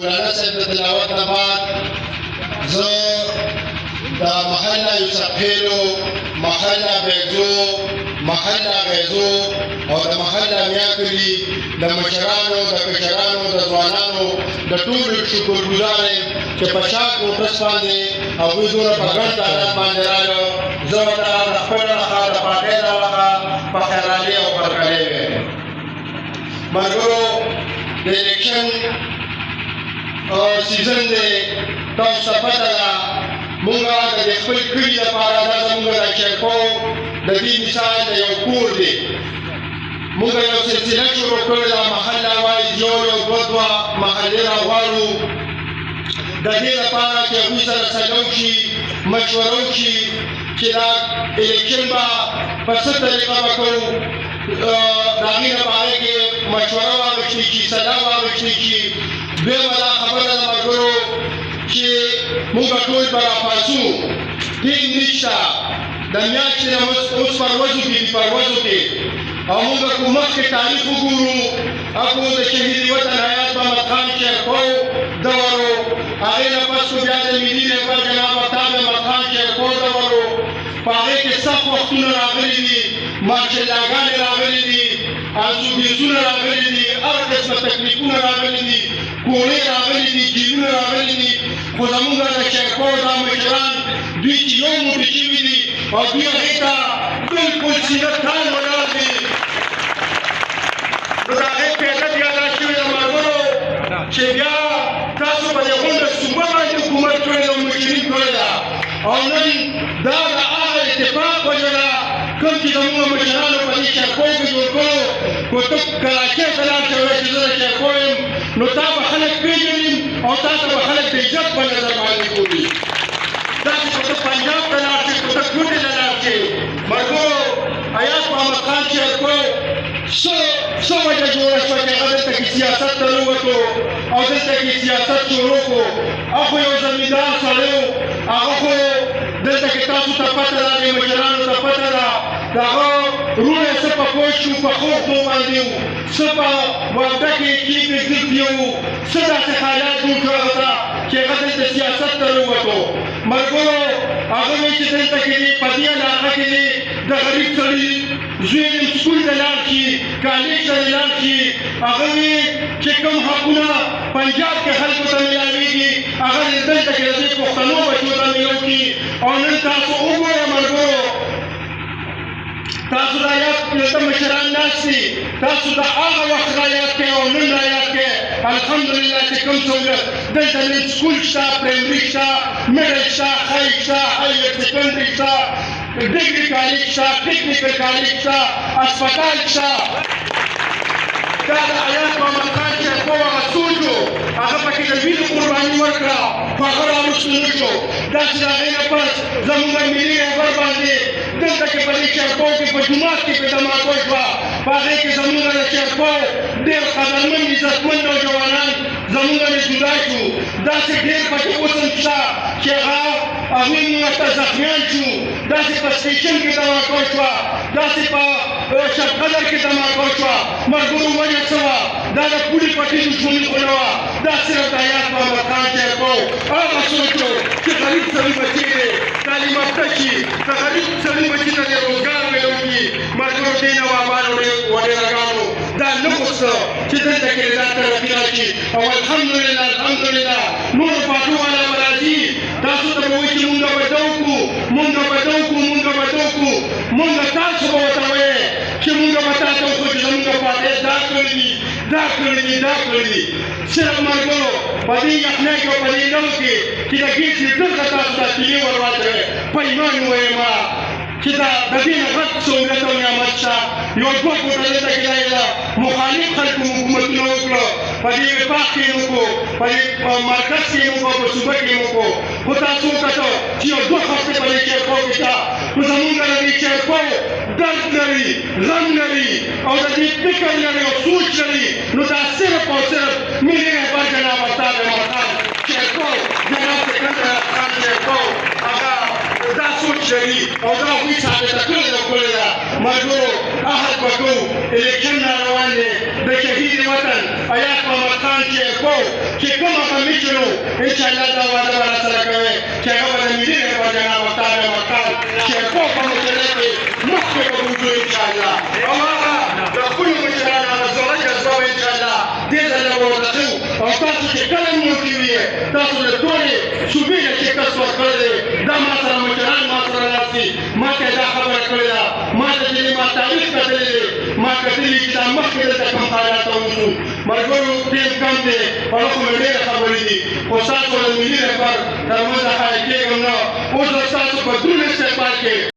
مولانا صاحب د تلاوت نه بعد زه د محله یوسف خیلو، محله بیگزو، محله غیزو او د محله میاکلي د مشرانو، د کشرانو، د ځوانانو د ټولو شکرګزار یم چې په شاک نوټس باندې هغوی دومره په ګڼ تعداد باندې راغلو. زه ورته د خپل څخه د پاکۍ نه څخه په خیرالي او برکلۍ ویم. ملګرو، د الیکشن سیزن دی، تاسو ته پته ده موږ د خپل کلي لپاره دا زموږ د شیرپو د دې مثال د یو کور دی. موږ یو سلسله شروع کړې ده، محله وایز یو دوه محلې راغواړو د دې لپاره چې هغوی سره سلو شي، مشوره وشي چې دا الیکشن به په څه طریقه به کوو، د هغې نه په هغې کې مشوره واخیستل شي، سلا واخیستل شي. دویمه دا خبره ده ملګرو چې موږ ټول به راپاڅو، ټیم نشته، د میاشتې نه اوس پروازو کې دي، پروازو کې او موږ که مخکې تاریخ وګورو، اکو د شهید وطن حیات محمد خان شیرپو دورو، هغې نه پس خو بیا د ملي رهبر جناب افتاب احمد خان شیرپو دورو، په هغې کې سخت وختونه راغلي دي، ماشاءاللهګانې راغلي دي، انسوبیزونه راغلي دي، هر قسمه تکلیفونه راغلي دي، کوړې راغلي دي، جیلونه راغلي دي. خو زموږ د شیرپو دا مشران دوی چې یو موټی شوي دي او دوی هغې ته بلکل سینه تان ولاړ دي. نو د هغې قیادت یاده شوې ده ملګرو چې بیا تاسو په دې غونډه صوبه باندې حکومت کړی ده او مشري کړې ده، او نن دا د هغه اتفاق وجه ده کوم چې زموږ مشرانو په دې شیرپو کې جوړ کړو. خو ته کراچۍ ته لاړ شې وایې چې زه د شیرپو یم، نو تا به خلک پېژني او تا ته به خلک د عزت په نظر باندې ګوري. داسې که ته پنجاب ته لاړ شې، که ته کوټې ته لاړ شې، ملګرو حیات محمد خان شیرپو څه وجه جوړه شوه چې هغه دلته کې سیاست ته ووتو او دلته کې سیاست شروع کړو. هغه خو یو زمیندار سړی و، هغه خو دلته کې تاسو ته پته ده، دې مشرانو ته پته ده، د هغه وروڼه څه په کوچ و، په خوښو باندې و، څه په واده کې کېږدې ګرځي و، څه داسې حالات جوړ کړه هغه ته چې هغه دلته سیاست ته ووتو. ملګرو هغه وایي چې دلته کې دې په دې علاقه کې دې د غریب سړي زوی دې سکول ته لاړ شي، کالج ته دې لاړ شي، هغه وایي چې کوم حقونه پنجاب کې خلکو ته میلاوېږي هغه دې دلته کې د دې پښتنو بچو ته میلاو کړي. او نن تاسو وګورئ ملګرو، تاسو دا یاد دلته مشران ناست دي، تاسو د هغه وخت را یاد کړئ او نن را یاد کړئ. الحمدلله چې کوم سهولت دلته نن سکول شته، پرایمري شته، میډل شته، های شته، هایر سیکنډري شته، ډګري کالج شته، ټیکنیکل کالج شته، هسپتال شته. دا د حیات محمد خان شیرپو هغه سوچ و، هغه پکې د وینو قرباني ورکړه، خو هغه رارسته نه شو. داسې د هغې نه پس زموږ ملي رهبر باندې دلته کې په دې شیرپو کې په جومات کې پې دماکو شوه، په هغې کې زموږ د شیرپو ډېر قدرمند عزتمند نوجوانان زموږ نه جدا شو. داسې ډېر پکې اوس هم شته چې هغوی موږ ته زخمیان شو. داسې په سټیشن کې دماکو شوه، داسې په شبقدر کې دماکو شوه. ملګرو وجه څه وه؟ دا د پولې پټې دښمني خو نه وه، دا صرف د حیات محمد خان شیرپو هغه سوچ و چې غریب سړي بچې دی تعلیم یافته شي، د غریب سړي بچي ته دې روزګار میلاو کړي. ملګرو دې نوابانو وډېرګانو دا نه غوښته چې دلته کې دا ترقي راشي. او الحمدلله الحمدلله نورو پاټو والا به راځي، تاسو ته به وایي چې مونږ به ده وکړو، مونږ به ده وکړو، مونږ به ده وکړو. مونږ تاسو به ورته وایئ چې مونږ به تاسو وکړو چې زمونږ پاټۍ دا کړي دي، دا کړي دي، دا کړي دي. صرف ملګرو په دې یخنۍ کې او په دې نو کې چې د ګیټ دلته تاسو ته کیلې ور واچوئ، په ایمان ووایم چې دا د دې نه غټ سهولت او نعمت شته. یو دوه کوټه دلته کې دا مخالف خلکو حکومتونه وکړه، په دې وفاق کې یې وکړو، په دې مرکز کې یې وکړو، په صوبه کې یې وکړو. خو تاسو وکتل چې یو دوه هفتې په دې شیرپو کې شته، خو زموږ د دې شیرپو درد لري، غم لري او د دې فکر لري او سوچ لري. نو دا صرف او صرف ملي رهبر جناب افتاب احمد خان شیرپو، جناب سکندر خان شیرپو هغه دا سوچ لري او دا هغوی ثابته کړې ده. ملګرو عهد به کوو، الیکشن را روان دی، د شهید وطن حیات محمد خان شیرپو چې کومه ان شاء الله دا وعده ولا سره کوي چې هغه د ملي په جناب مختار مختار چې په کومه کې مخکې وګورو ان شاء الله او هغه د خپل مشرانو هغه زړه جذبه ان شاء الله دې ځل ورته او تاسو چې کله مو کوي تاسو له ټولې صوبې چې تاسو ورکړل دا ما سره مشران ما سره راځي ما ته دا خبره کړې ده ما ته چې ما تاریخ کتلې ما کتلې چې دا مخکې د کوم حالات وو مرګورو ټیم کم دي او کوم ډېر خبرې دي خو تاسو له ملي لپاره تر موږ حق کېږم نو اوس تاسو په دونه څه پاتې